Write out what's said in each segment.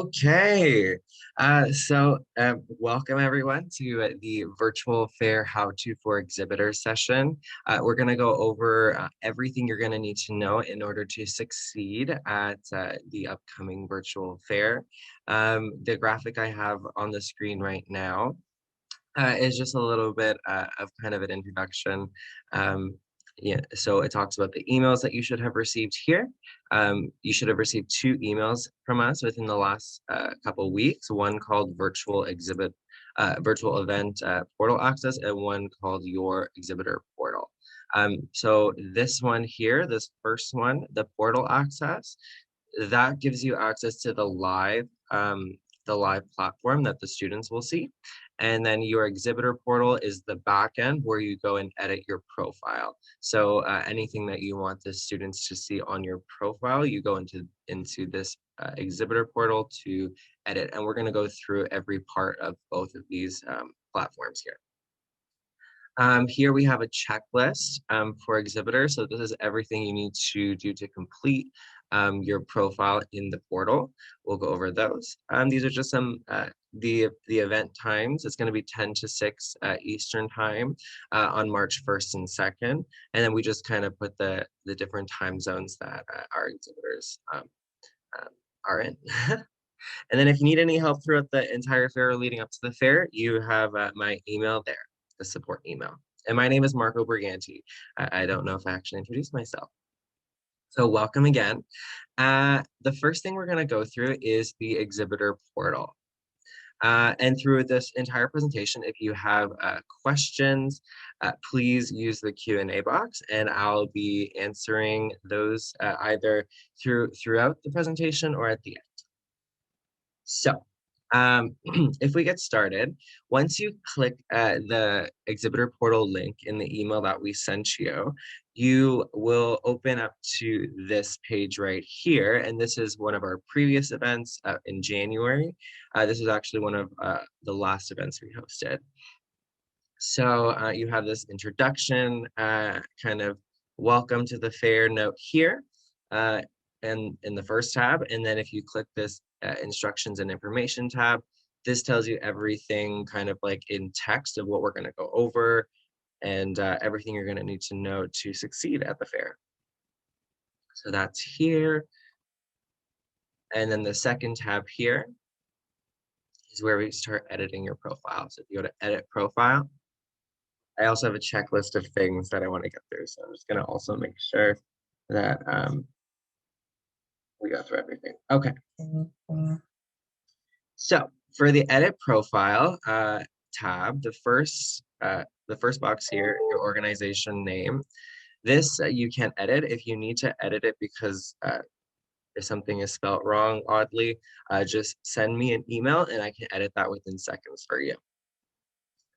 Okay, welcome everyone to the virtual fair how to for exhibitor session. We're going to go over everything you're going to need to know in order to succeed at the upcoming virtual fair. The graphic I have on the screen right now is just a little bit of kind of an introduction. Um, yeah, so it talks about the emails that you should have received here. You should have received two emails from us within the last couple weeks, one called virtual event portal access, and one called your exhibitor portal. So this one here, this first one, the portal access, that gives you access to the live platform that the students will see. And then your exhibitor portal is the back end where you go and edit your profile. So anything that you want the students to see on your profile, you go into this exhibitor portal to edit. And we're going to go through every part of both of these platforms here. Here we have a checklist for exhibitors. So this is everything you need to do to complete your profile in the portal. We'll go over those. These are just some the event times. It's going to be 10 to 6 Eastern time on March 1st and 2nd. And then we just kind of put the different time zones that our exhibitors are in. And then if you need any help throughout the entire fair or leading up to the fair, you have my email there, the support email. And my name is Marco Briganti. I don't know if I actually introduced myself. So welcome again. The first thing we're going to go through is the exhibitor portal. And through this entire presentation, if you have questions, please use the Q&A box, and I'll be answering those either throughout the presentation or at the end. So if we get started, once you click the exhibitor portal link in the email that we sent you, you will open up to this page right here. And this is one of our previous events in January. This is actually one of the last events we hosted. So you have this introduction, kind of welcome to the fair note here. And in the first tab, and then if you click this instructions and information tab, this tells you everything kind of like in text of what we're going to go over and everything you're going to need to know to succeed at the fair. So that's here. And then the second tab here is where we start editing your profile. So if you go to edit profile, I also have a checklist of things that I want to get through. So I'm just going to also make sure that we go through everything. Okay. So for the edit profile tab, the first box here, your organization name, this you can edit. If you need to edit it because if something is spelled wrong oddly, just send me an email and I can edit that within seconds for you.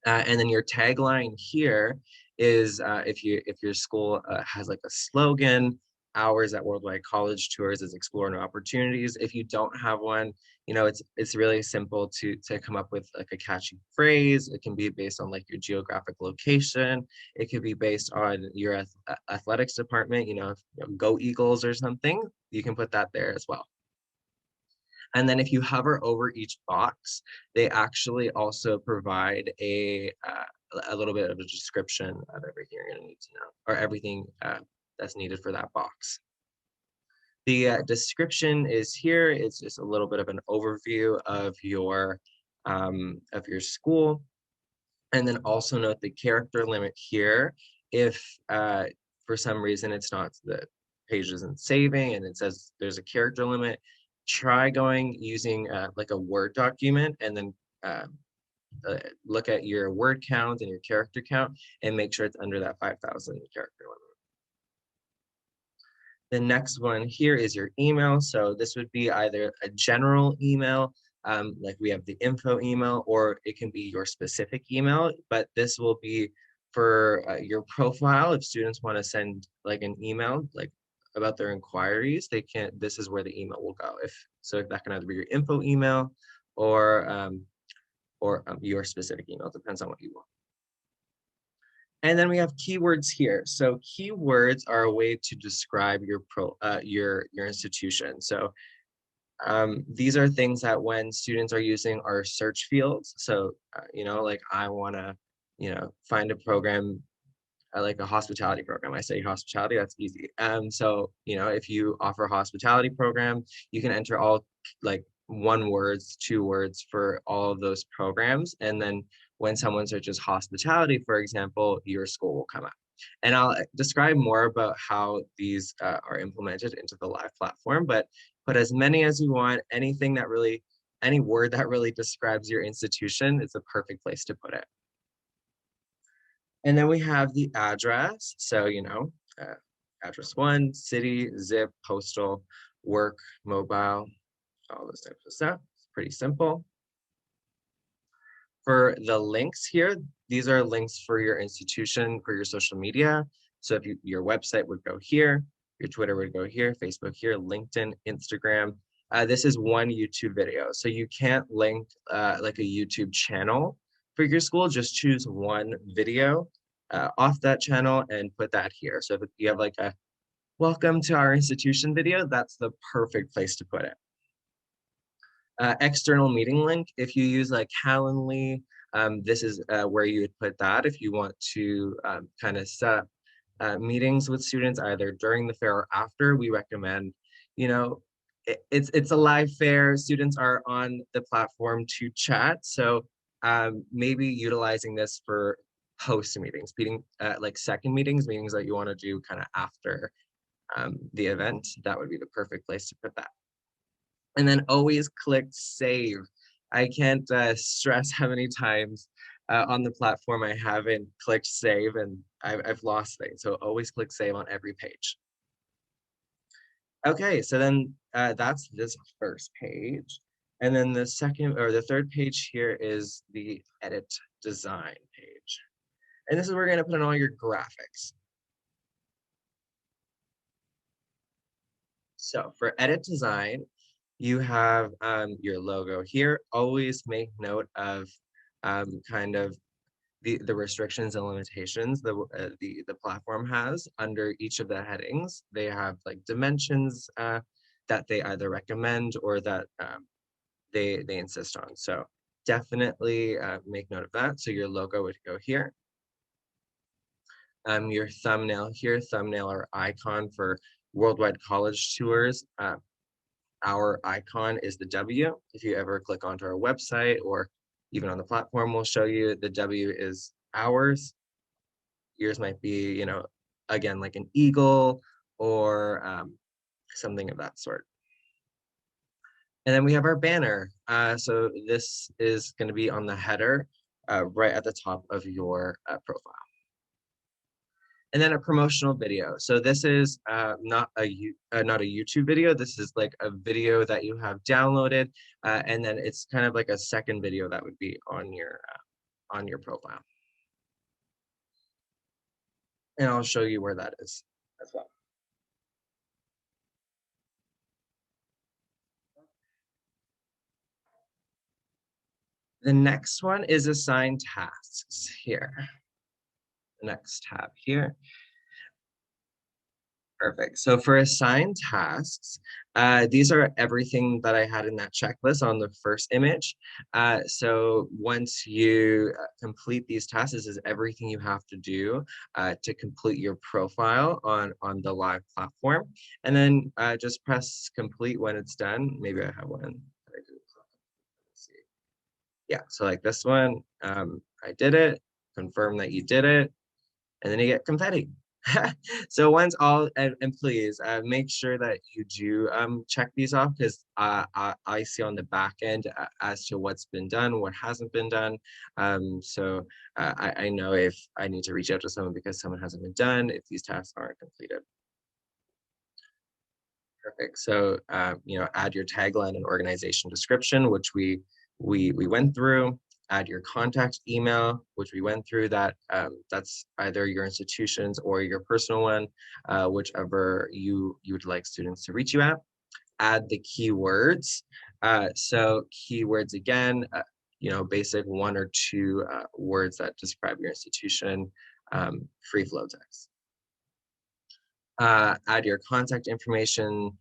And then your tagline here is if your school has like a slogan, hours at Worldwide College Tours is explore new opportunities. If you don't have one, you know, it's really simple to come up with like a catchy phrase. It can be based on like your geographic location. It could be based on your athletics department, you know, Go Eagles or something. You can put that there as well. And then if you hover over each box, they actually also provide a little bit of a description of everything you're going to need to know, or everything that's needed for that box. The description is here. It's just a little bit of an overview of your school. And then also note the character limit here. If for some reason it's not, the page isn't saving and it says there's a character limit, try using like a Word document and then look at your word count and your character count and make sure it's under that 5,000 character limit. The next one here is your email. So this would be either a general email, like we have the info email, or it can be your specific email, but this will be for your profile. If students want to send like an email, like about their inquiries, they can, this is where the email will go. So that can either be your info email or your specific email, depends on what you want. And then we have keywords here. So keywords are a way to describe your institution. So These are things that when students are using our search fields, so, like I wanna, find a program, like a hospitality program. I say hospitality, that's easy. So, if you offer a hospitality program, you can enter all like one words, two words for all of those programs. And then when someone searches hospitality, for example, your school will come up. And I'll describe more about how these are implemented into the live platform, but put as many as you want. Any word that really describes your institution is a perfect place to put it. And then we have the address. So, address one, city, zip, postal, work, mobile, all those types of stuff. It's pretty simple. For the links here, these are links for your institution, for your social media. So if your website would go here, your Twitter would go here, Facebook here, LinkedIn, Instagram. This is one YouTube video. So you can't link like a YouTube channel for your school, just choose one video off that channel and put that here. So if you have like a welcome to our institution video, that's the perfect place to put it. External meeting link, if you use like Calendly, this is where you would put that if you want to kind of set up meetings with students either during the fair or after. We recommend, it's a live fair. Students are on the platform to chat. So maybe utilizing this for post meetings, like second meetings that you want to do kind of after the event. That would be the perfect place to put that. And then always click save. I can't stress how many times on the platform I haven't clicked save and I've lost things. So always click save on every page. Okay, so then that's this first page. And then the second or the third page here is the edit design page. And this is where we're gonna put in all your graphics. So for edit design, you have your logo here. Always make note of kind of the restrictions and limitations the platform has under each of the headings. They have like dimensions that they either recommend or that they insist on. So definitely make note of that. So your logo would go here. Your thumbnail here, thumbnail or icon for worldwide college tours. Our icon is the W. If you ever click onto our website or even on the platform, we'll show you the W is ours. Yours might be, again, like an eagle or something of that sort. And then we have our banner. So this is going to be on the header right at the top of your profile. And then a promotional video. So this is not a YouTube video. This is like a video that you have downloaded, and then it's kind of like a second video that would be on your profile. And I'll show you where that is as well. The next one is assign tasks here. The next tab here. Perfect. So for assigned tasks, these are everything that I had in that checklist on the first image. So once you complete these tasks, this is everything you have to do to complete your profile on the live platform. And then just press complete when it's done. Maybe I have one. Yeah, so like this one, I did it, confirm that you did it, and then you get confetti. So once all, and please make sure that you do check these off because I see on the back end as to what's been done, what hasn't been done. So I know if I need to reach out to someone because someone hasn't been done, if these tasks aren't completed. Perfect. So add your tagline and organization description, which we went through. Add your contact email, which we went through. That's either your institution's or your personal one, whichever you would like students to reach you at. Add the keywords. So keywords again, basic one or two words that describe your institution. Free flow text. Add your contact information.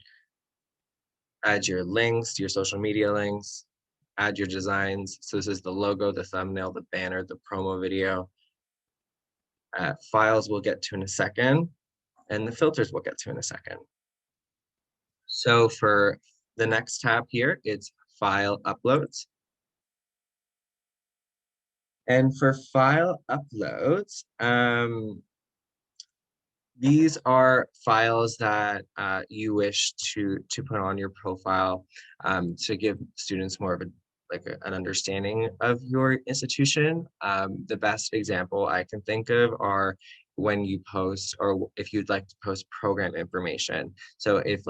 add your links, your social media links, add your designs. So this is the logo, the thumbnail, the banner, the promo video. Files we'll get to in a second, and the filters we'll get to in a second. So for the next tab here, it's file uploads. And for file uploads, these are files that you wish to put on your profile to give students more of an understanding of your institution. The best example I can think of are when you post, or if you'd like to post program information. So if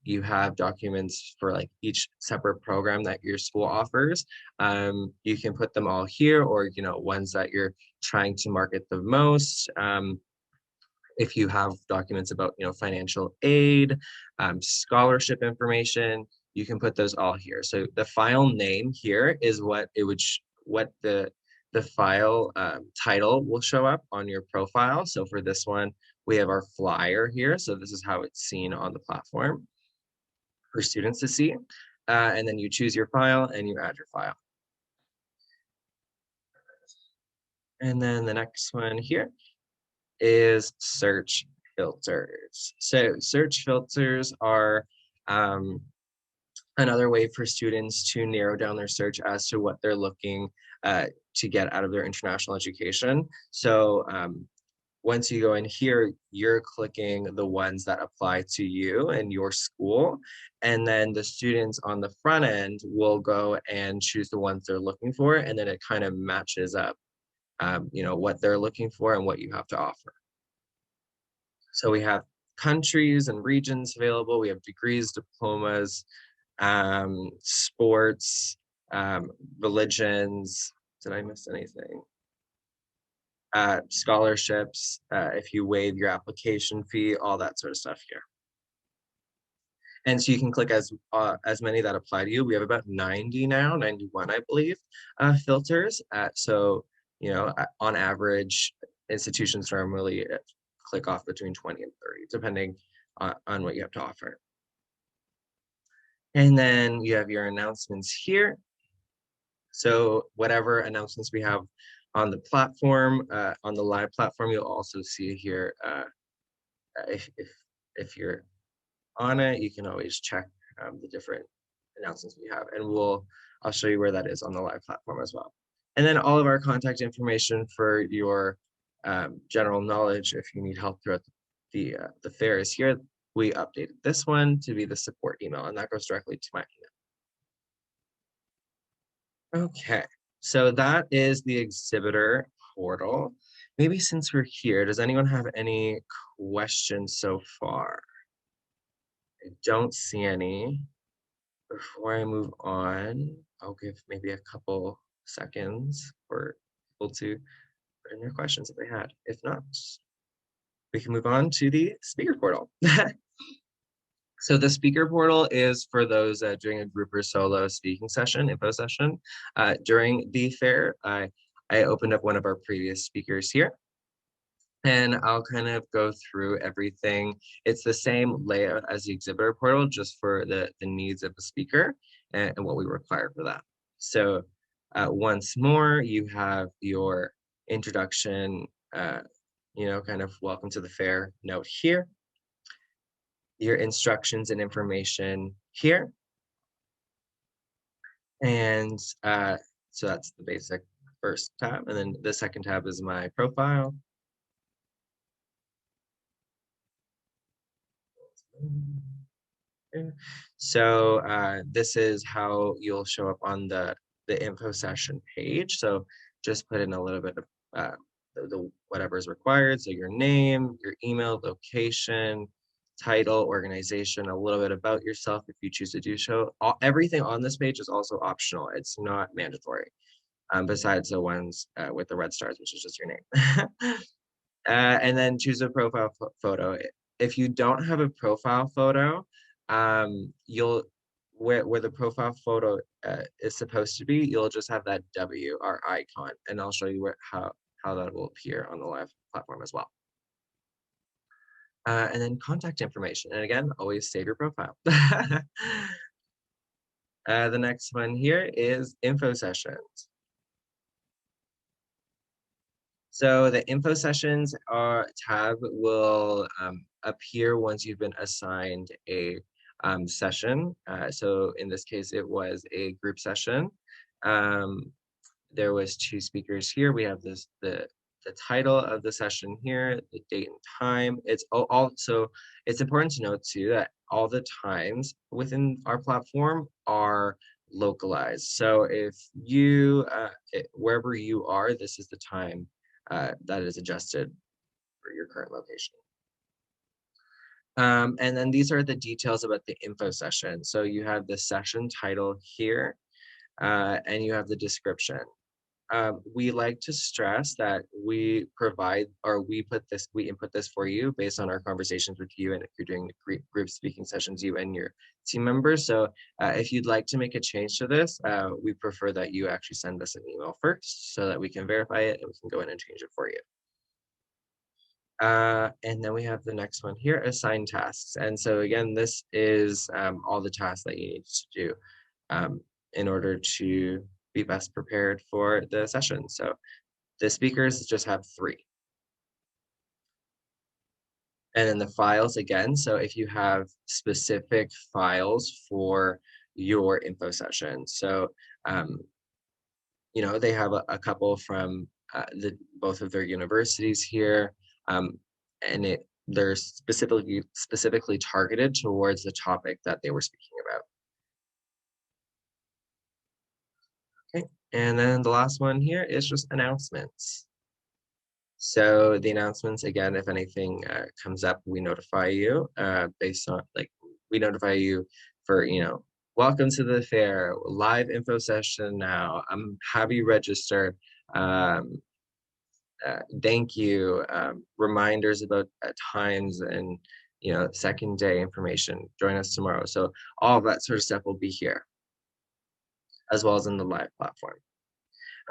you have documents for each separate program that your school offers, you can put them all here, or ones that you're trying to market the most. If you have documents about financial aid, scholarship information, you can put those all here. So the file name here is what the file title will show up on your profile. So for this one, we have our flyer here. So this is how it's seen on the platform for students to see. And then you choose your file and you add your file. And then the next one here is search filters. So search filters are another way for students to narrow down their search as to what they're looking to get out of their international education. So once you go in here, you're clicking the ones that apply to you and your school. And then the students on the front end will go and choose the ones they're looking for. And then it kind of matches up what they're looking for and what you have to offer. So we have countries and regions available. We have degrees, diplomas, sports, religions. Did I miss anything? Scholarships, if you waive your application fee, all that sort of stuff here. And so you can click as many that apply to you. We have about 90 now, 91, I believe, filters. So, on average, institutions normally click off between 20 and 30, depending on what you have to offer. And then you have your announcements here. So whatever announcements we have on the platform, on the live platform, you'll also see here, if you're on it, you can always check the different announcements we have, and I'll show you where that is on the live platform as well. And then all of our contact information for your general knowledge, if you need help throughout the fair, is here. We updated this one to be the support email, and that goes directly to my email. Okay, so that is the exhibitor portal. Maybe since we're here, does anyone have any questions so far? I don't see any. Before I move on, I'll give maybe a couple seconds for people to put in their questions if they had. If not, we can move on to the speaker portal. So the speaker portal is for those doing a group or solo speaking session, info session. During the fair, I opened up one of our previous speakers here. And I'll kind of go through everything. It's the same layout as the exhibitor portal, just for the needs of the speaker and what we require for that. So once more, you have your introduction, kind of welcome to the fair note here, your instructions and information here. And so that's the basic first tab. And then the second tab is my profile. So this is how you'll show up on the info session page. So just put in a little bit of whatever is required. So your name, your email, location, title, organization, a little bit about yourself if you choose to do so. Everything on this page is also optional. It's not mandatory, besides the ones with the red stars, which is just your name. And then choose a profile photo. If you don't have a profile photo, you'll where the profile photo is supposed to be, you'll just have that W, our icon, and I'll show you how that will appear on the live platform as well. And then contact information, and again, always save your profile. The next one here is info sessions. So the info sessions tab will appear once you've been assigned a session. So in this case, it was a group session. There was 2 speakers here. We have the title of the session here, the date and time. It's also, it's important to note too that all the times within our platform are localized. So if you, wherever you are, this is the time that is adjusted for your current location. And then these are the details about the info session. So you have the session title here, and you have the description. We like to stress that we provide, or we input this for you based on our conversations with you, and if you're doing group speaking sessions, you and your team members. So if you'd like to make a change to this, we prefer that you actually send us an email first so that we can verify it and we can go in and change it for you. And then we have the next one here, assign tasks. And so again, this is all the tasks that you need to do in order to be best prepared for the session. So the speakers just have 3. And then the files again. So if you have specific files for your info session. So, you know, they have a couple from both of their universities here. And they're specifically targeted towards the topic that they were speaking about. Okay, and then the last one here is just announcements. So the announcements, again, if anything comes up, we notify you based on, like, we notify you for, you know, welcome to the fair, live info session now, have you registered, thank you, reminders about times and, you know, second day information, join us tomorrow. So all of that sort of stuff will be here, as well as in the live platform.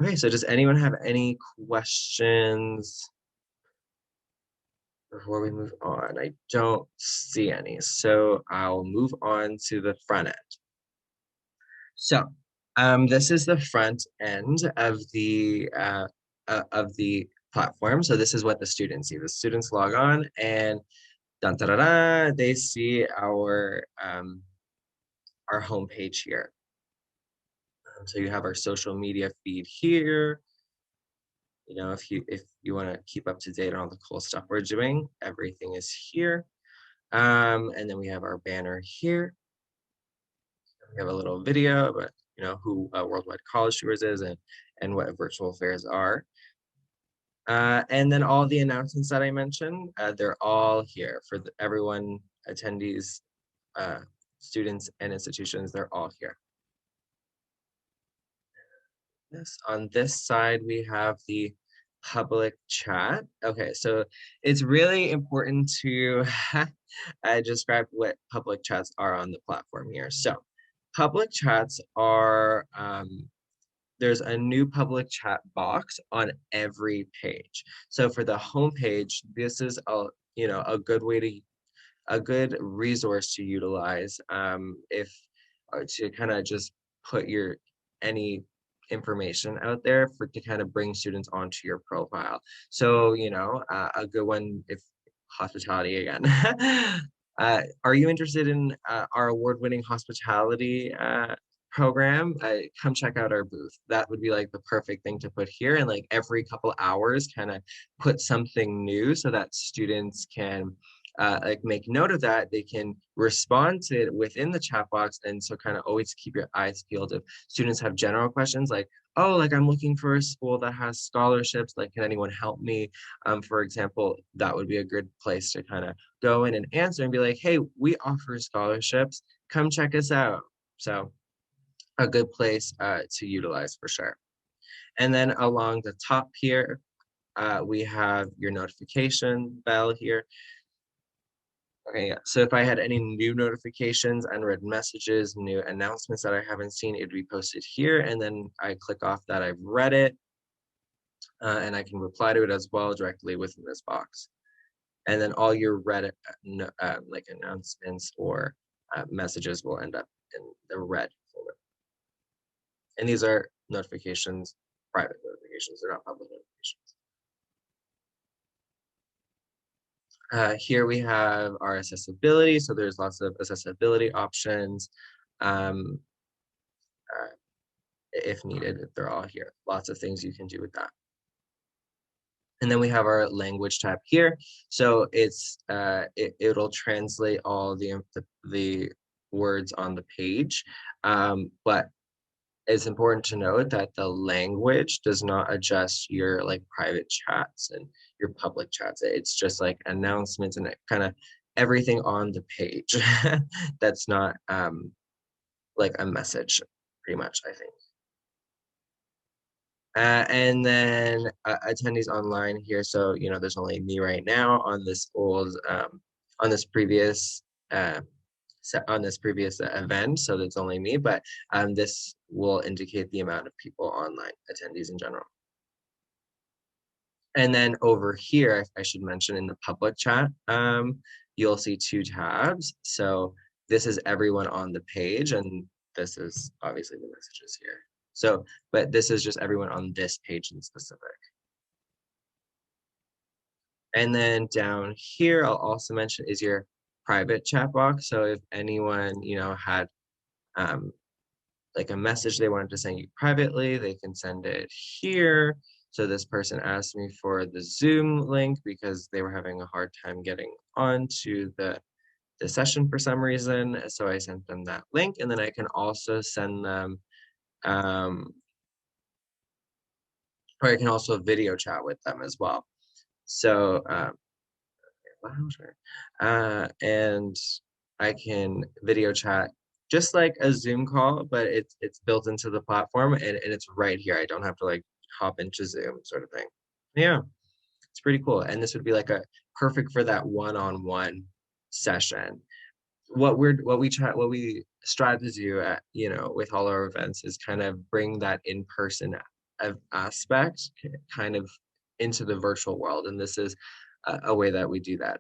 Okay, so does anyone have any questions before we move on? I don't see any, so I'll move on to the front end. So this is the front end of the platform. So this is what the students see. The students log on and dun, da, da, da, they see our homepage here. So you have our social media feed here. You know, if you want to keep up to date on all the cool stuff we're doing, everything is here. And then we have our banner here. We have a little video about, you know, who Worldwide College Tours is and what virtual fairs are. And then all the announcements that I mentioned, they're all here for everyone, attendees, students, and institutions. They're all here. Yes, on this side, we have the public chat. Okay, so it's really important to describe what public chats are on the platform here. So public chats are, there's a new public chat box on every page. So for the home page, this is you know, a good resource to utilize if to kind of just put any information out there to kind of bring students onto your profile. So, you know, a good one, if hospitality again. Are you interested in our award-winning hospitality program? Come check out our booth. That would be like the perfect thing to put here, and like every couple hours kind of put something new so that students can like make note of that. They can respond to it within the chat box, and so kind of always keep your eyes peeled if students have general questions like, oh, like I'm looking for a school that has scholarships, like can anyone help me? For example, that would be a good place to kind of go in and answer and be like, hey, we offer scholarships, come check us out. So a good place to utilize for sure. And then along the top here, we have your notification bell here. Okay, yeah. So if I had any new notifications, unread messages, new announcements that I haven't seen, it would be posted here. And then I click off that I've read it, and I can reply to it as well directly within this box. And then all your read like announcements or messages will end up in the red folder. And these are notifications, private notifications, they're not public notifications. Here we have our accessibility. So there's lots of accessibility options. Um, if needed, they're all here. Lots of things you can do with that. And then we have our language tab here. So it'll translate all the words on the page. But it's important to note that the language does not adjust your like private chats and your public chats. It's just like announcements and kind of everything on the page. That's not like a message, pretty much, I think. And then attendees online here. So, there's only me right now on this on this previous, uh, on this previous event. So there's only me, but this will indicate the amount of people online, attendees in general. And then over here, I should mention in the public chat, you'll see two tabs. So this is everyone on the page, and this is obviously the messages here. So, but this is just everyone on this page in specific. And then down here, I'll also mention is your private chat box. So if anyone, had like a message they wanted to send you privately, they can send it here. So this person asked me for the Zoom link because they were having a hard time getting onto the session for some reason. So I sent them that link, and then I can also send them or I can also video chat with them as well. So, and I can video chat just like a Zoom call, but it's built into the platform and it's right here. I don't have to like hop into Zoom sort of thing. Yeah, it's pretty cool. And this would be like a perfect for that one-on-one session. What we strive to do at, with all our events is kind of bring that in-person aspect kind of into the virtual world, and this is a way that we do that.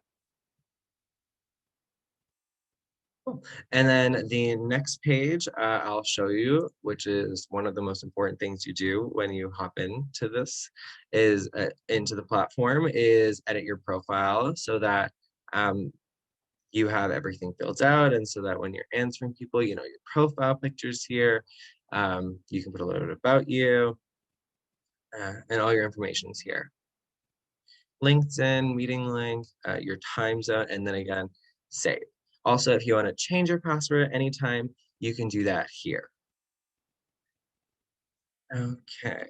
Cool. And then the next page I'll show you, which is one of the most important things you do when you hop into this, is into the platform, is edit your profile so that you have everything filled out, and so that when you're answering people, your profile pictures here. You can put a little bit about you, and all your information is here. LinkedIn, meeting link, your time zone, and then again, save. Also, if you want to change your password at any time, you can do that here. Okay.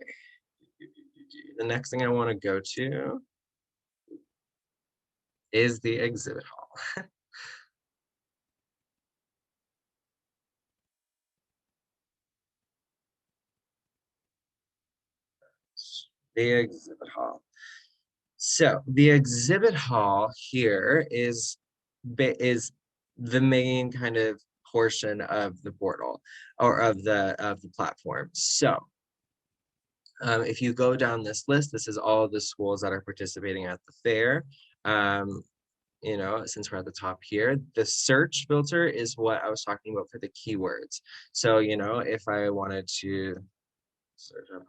The next thing I want to go to is the exhibit hall. The exhibit hall. So the exhibit hall here is the main kind of portion of the portal or of the platform. So if you go down this list, this is all the schools that are participating at the fair. Since we're at the top here, the search filter is what I was talking about for the keywords. So, if I wanted to search up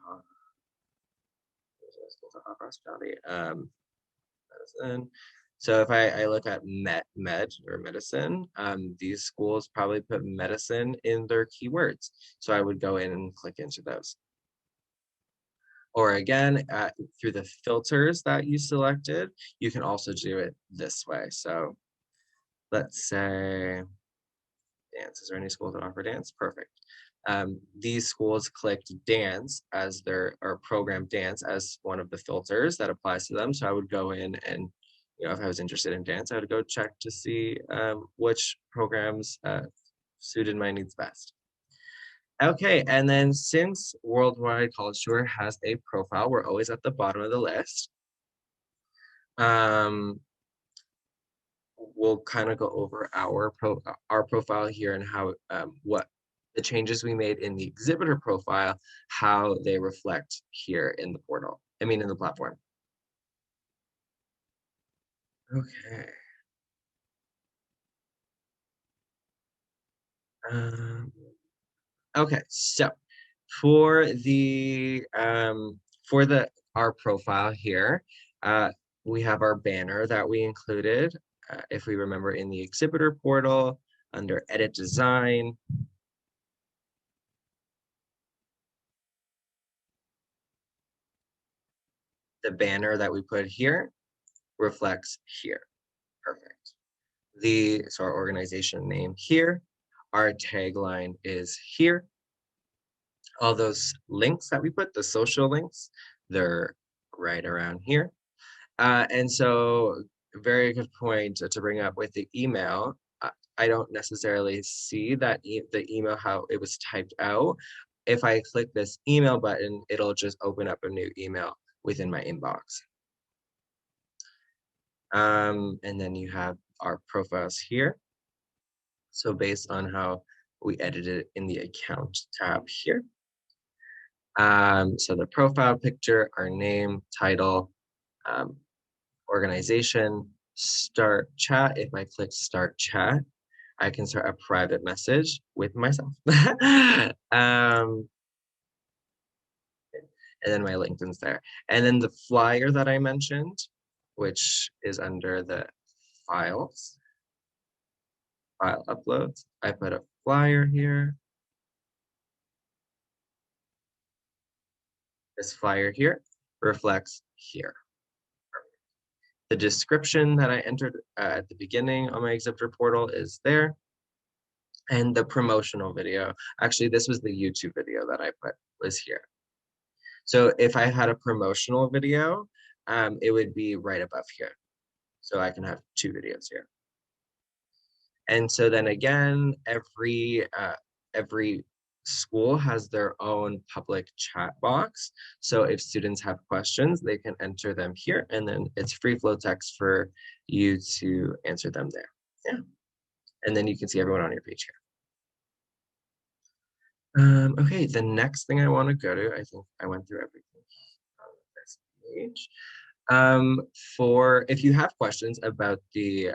hospitality, medicine. So if I look at med or medicine, these schools probably put medicine in their keywords. So I would go in and click into those. Or again, through the filters that you selected, you can also do it this way. So let's say dance. Is there any schools that offer dance? Perfect. These schools clicked dance as or program dance as one of the filters that applies to them. So I would go in and, if I was interested in dance, I would go check to see which programs suited my needs best. Okay, and then since Worldwide College Tour has a profile, we're always at the bottom of the list. We'll kind of go over our profile here and how what the changes we made in the exhibitor profile, how they reflect here in the portal. In the platform. Okay. Okay, so For our profile here, we have our banner that we included. If we remember in the exhibitor portal under edit design, the banner that we put here reflects here. Perfect. So our organization name here, our tagline is here. All those links that we put, the social links, they're right around here. And so very good point to bring up with the email. I don't necessarily see that the email, how it was typed out. If I click this email button, it'll just open up a new email within my inbox. And then you have our profiles here. So based on how we edited it in the account tab here. So the profile picture, our name, title, organization, start chat. If I click start chat, I can start a private message with myself. And then my LinkedIn's there. And then the flyer that I mentioned, which is under the files, file uploads. I put a flyer here. This flyer here reflects here. The description that I entered at the beginning on my exhibitor portal is there. And the promotional video, actually, this was the YouTube video that I put, was here. So if I had a promotional video, it would be right above here. So I can have two videos here. And so then again, every school has their own public chat box. So if students have questions, they can enter them here, and then it's free flow text for you to answer them there. Yeah. And then you can see everyone on your page here. Okay, the next thing I want to go to, I think I went through everything on this page. If you have questions about the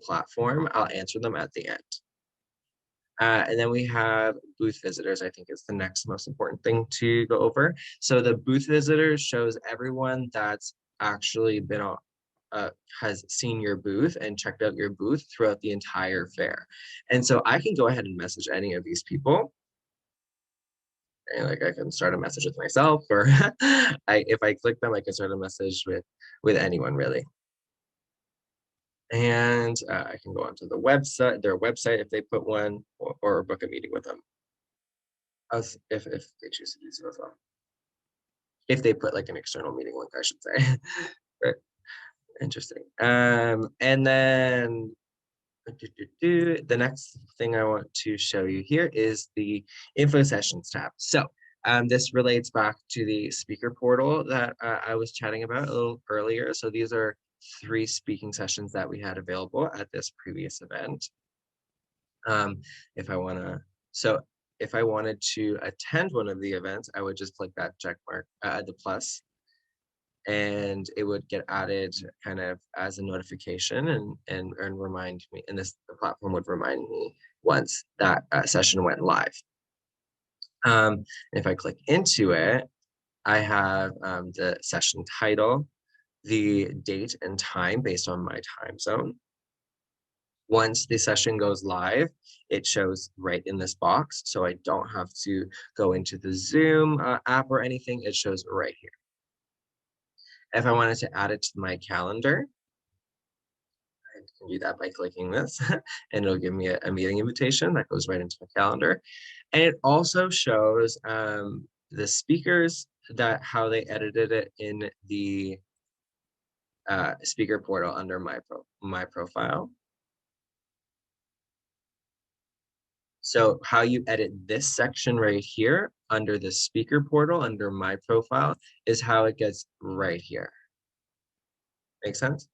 platform, I'll answer them at the end. And then we have booth visitors, I think is the next most important thing to go over. So the booth visitors shows everyone that's actually been on, has seen your booth and checked out your booth throughout the entire fair. And so I can go ahead and message any of these people. And like I can start a message with myself, or if I click them, I can start a message with anyone really. And I can go onto the website, their website if they put one, or book a meeting with them. If they choose to do so as well. If they put like an external meeting link, I should say. Right. Interesting. And then the next thing I want to show you here is the info sessions tab. So this relates back to the speaker portal that I was chatting about a little earlier. So these are 3 speaking sessions that we had available at this previous event. If I wanted to attend one of the events, I would just click that check mark, the plus, and it would get added kind of as a notification and remind me, and the platform would remind me once that session went live. If I click into it, I have the session title, the date and time based on my time zone. Once the session goes live, it shows right in this box. So I don't have to go into the Zoom app or anything. It shows right here. If I wanted to add it to my calendar, I can do that by clicking this and it'll give me a meeting invitation that goes right into my calendar. And it also shows the speakers, how they edited it in the speaker portal under my profile. So how you edit this section right here under the speaker portal, under my profile, is how it gets right here. Make sense?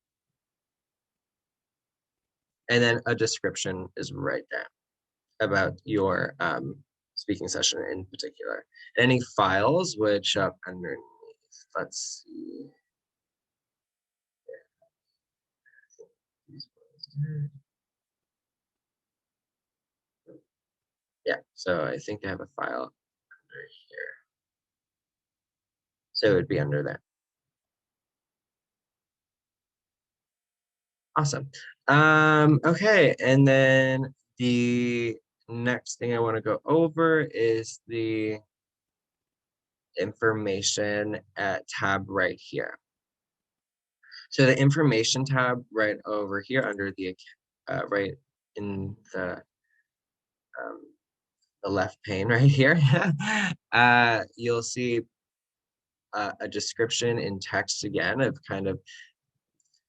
And then a description is right there about your speaking session in particular. Any files would show up underneath. Let's see. Yeah, so I think I have a file under here. So it would be under there. Awesome. Okay, and then the next thing I want to go over is the information tab right here. So the information tab right over here under the right in um, the left pane right here, you'll see a description in text again of kind of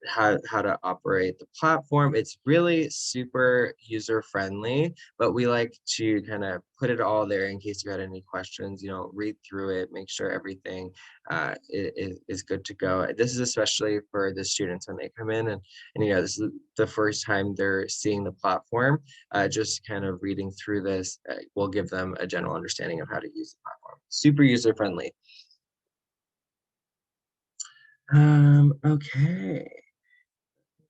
how to operate the platform. It's really super user friendly, but we like to kind of put it all there in case you had any questions. You know, read through it, make sure everything is good to go. This is especially for the students when they come in and you know this is the first time they're seeing the platform. Just kind of reading through this will give them a general understanding of how to use the platform. Super user friendly. Okay.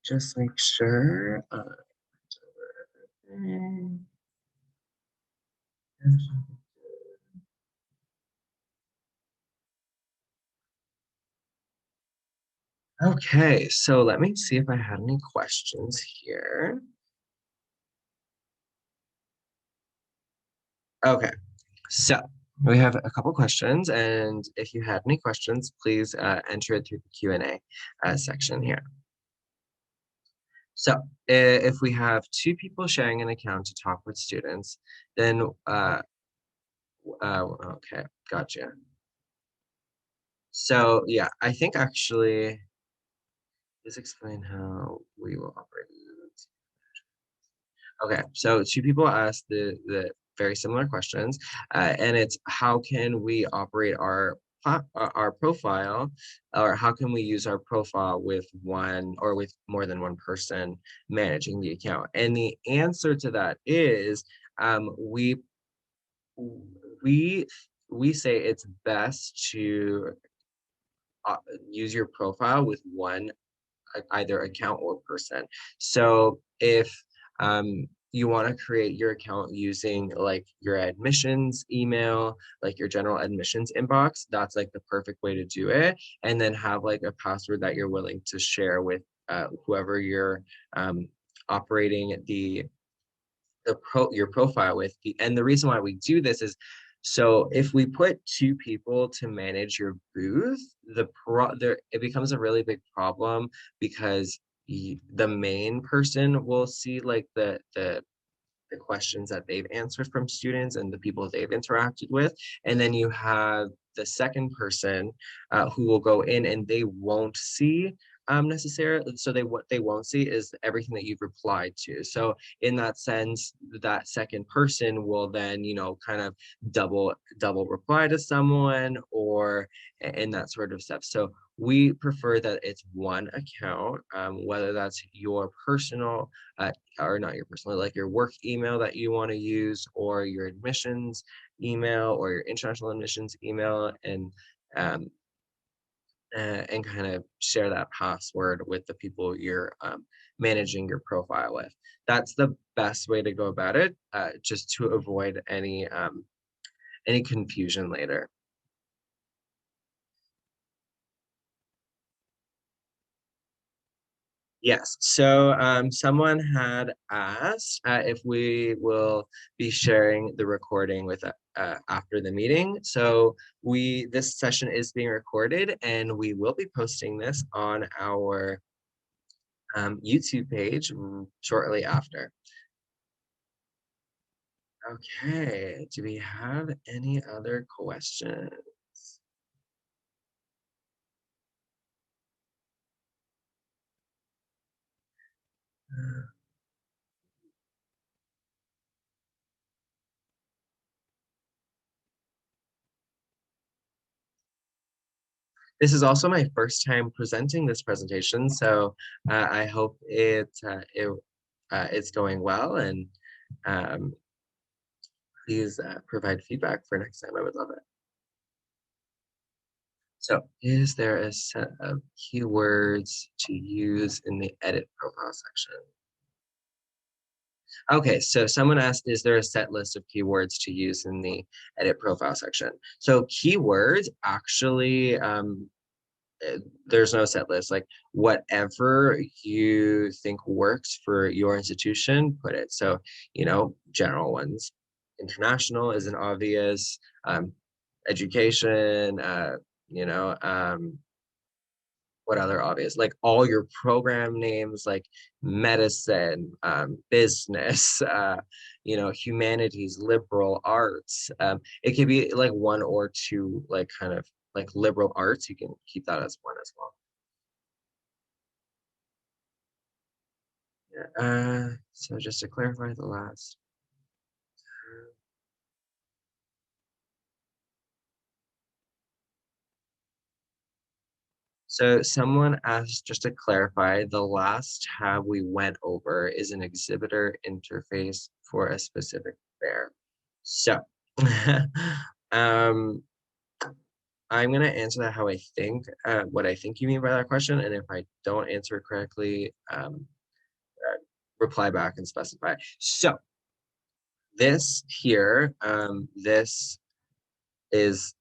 Just make sure. Mm, Okay, so let me see if I had any questions here. Okay, so we have a couple questions, and if you had any questions, please enter it through the Q&A section here. So if we have two people sharing an account to talk with students, then okay, gotcha. So yeah, I think actually, let's explain how we will operate. Okay, so two people asked the very similar questions, and it's how can we operate our profile, or how can we use our profile with one or with more than one person managing the account? And the answer to that is we we say it's best to uh, use your profile with one either account or person. So if you want to create your account using like your admissions email, like your general admissions inbox, that's like the perfect way to do it. And then have like a password that you're willing to share with whoever you're operating your profile with. And the reason why we do this is so if we put two people to manage your booth, it becomes a really big problem because the main person will see like the questions that they've answered from students and the people they've interacted with. And then you have the second person who will go in and they won't see necessarily. So what they won't see is everything that you've replied to. So in that sense, that second person will then, you know, kind of double reply to someone or in that sort of stuff. So we prefer that it's one account, whether that's your personal or not your personal, like your work email that you want to use, or your admissions email, or your international admissions email, um, and kind of share that password with the people you're managing your profile with. That's the best way to go about it, just to avoid any confusion later. Yes. So someone had asked if we will be sharing the recording with after the meeting. So this session is being recorded, and we will be posting this on our YouTube page shortly after. Okay. Do we have any other questions? This is also my first time presenting this presentation, so I hope it's going well, and um, please provide feedback for next time. I would love it. So, is there a set of keywords to use in the edit profile section? Okay, so someone asked, is there a set list of keywords to use in the edit profile section? So keywords actually, there's no set list. Like whatever you think works for your institution, put it. So, general ones. International is an obvious, education, you know, what other obvious, like all your program names, like medicine, business, humanities, liberal arts. It could be like one or two, like kind of like liberal arts. You can keep that as one as well. Yeah. So just to clarify the last. So someone asked, just to clarify, the last tab we went over is an exhibitor interface for a specific fair. So um, I'm gonna answer that how I think, what I think you mean by that question, and if I don't answer it correctly, reply back and specify. So this here, this is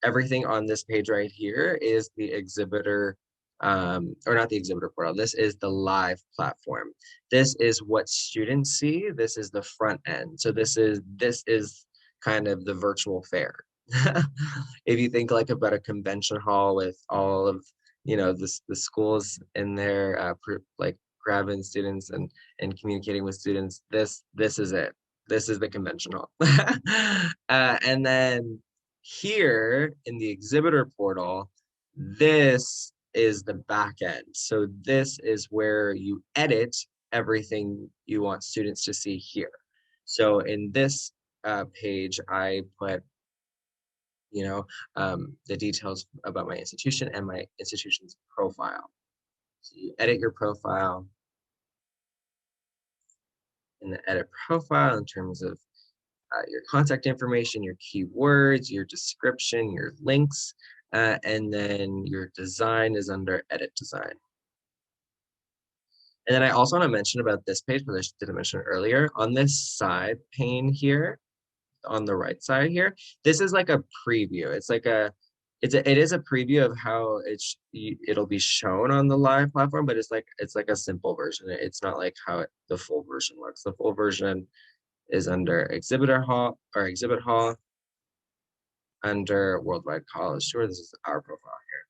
everything on this page right here is the exhibitor, or not the exhibitor portal. This is the live platform. This is what students see. This is the front end. So this is kind of the virtual fair. If you think like about a convention hall with all of the schools in there, like grabbing students and communicating with students, this is it. This is the convention hall. And then here in the exhibitor portal, this is the back end. So this is where you edit everything you want students to see here. So in this page, I put, the details about my institution and my institution's profile. So you edit your profile in the edit profile in terms of your contact information, your keywords, your description, your links, and then your design is under edit design. And then I also want to mention about this page, but I didn't mention it earlier. On this side pane here, on the right side here, this is like a preview. It is a preview of how it'll be shown on the live platform, but it's like a simple version. It's not like how the full version looks. The full version is under exhibitor hall or exhibit hall under worldwide college tour. This is our profile here.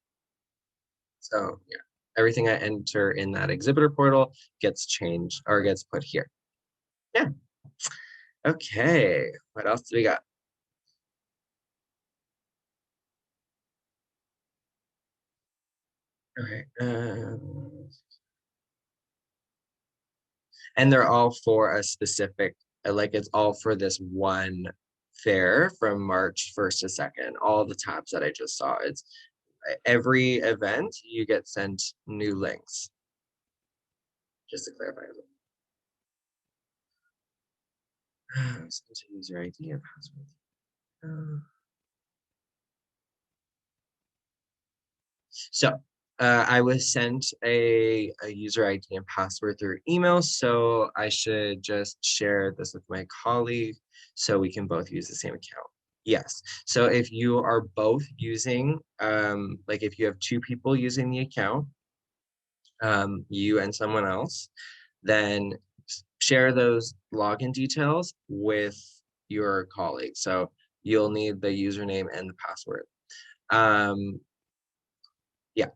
So yeah, everything I enter in that exhibitor portal gets changed or gets put here. Yeah. Okay. What else do we got? Okay. And they're all for a specific, like it's all for this one fair from March 1st to 2nd. All the tabs that I just saw. It's every event you get sent new links. Just to clarify. User ID and password. So I was sent a user ID and password through email, so I should just share this with my colleague so we can both use the same account. Yes. So if you are both using, like if you have two people using the account, you and someone else, then share those login details with your colleague. So you'll need the username and the password. Yeah.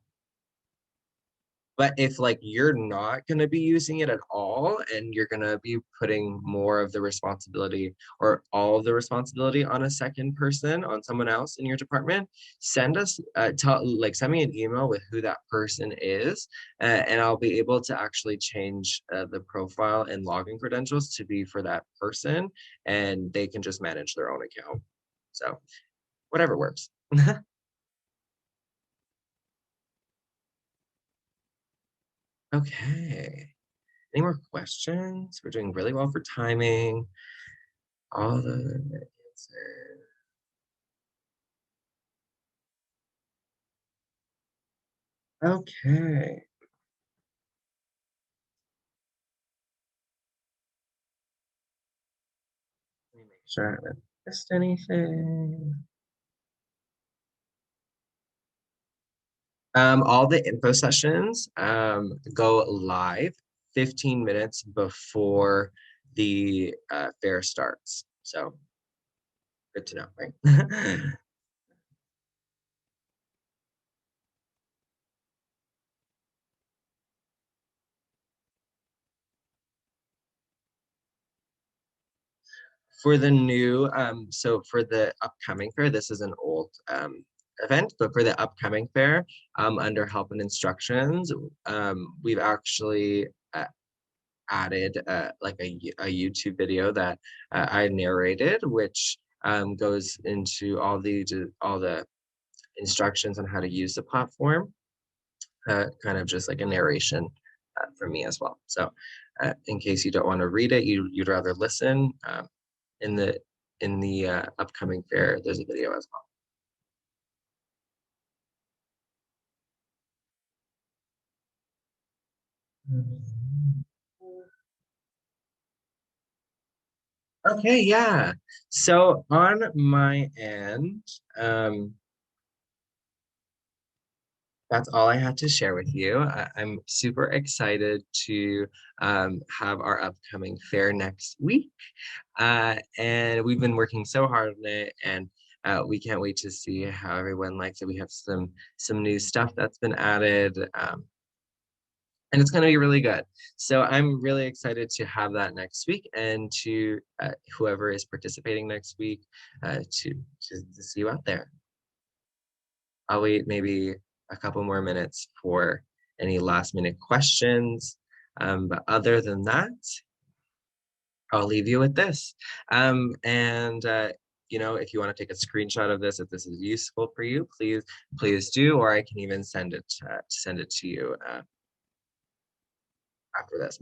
But if like you're not going to be using it at all and you're going to be putting more of the responsibility or all of the responsibility on a second person, on someone else in your department, send me an email with who that person is, and I'll be able to actually change the profile and login credentials to be for that person, and they can just manage their own account. So whatever works. Okay. Any more questions? We're doing really well for timing. All the answers. Okay. Sure, I haven't missed anything. All the info sessions go live 15 minutes before the fair starts. So good to know, right? For the new, so for the upcoming fair, this is an old event, but for the upcoming fair, under help and instructions, we've actually added like a YouTube video that I narrated, which goes into all the instructions on how to use the platform, kind of just like a narration for me as well. So in case you don't want to read it, you'd rather listen, in the upcoming fair, there's a video as well. Okay, yeah. So on my end, that's all I had to share with you. I'm super excited to have our upcoming fair next week. And we've been working so hard on it, and we can't wait to see how everyone likes it. We have some new stuff that's been added, and it's going to be really good. So I'm really excited to have that next week, and to whoever is participating next week, to see you out there. I'll wait maybe a couple more minutes for any last minute questions. But other than that, I'll leave you with this. And if you want to take a screenshot of this, if this is useful for you, please do, or I can even send it to you after this.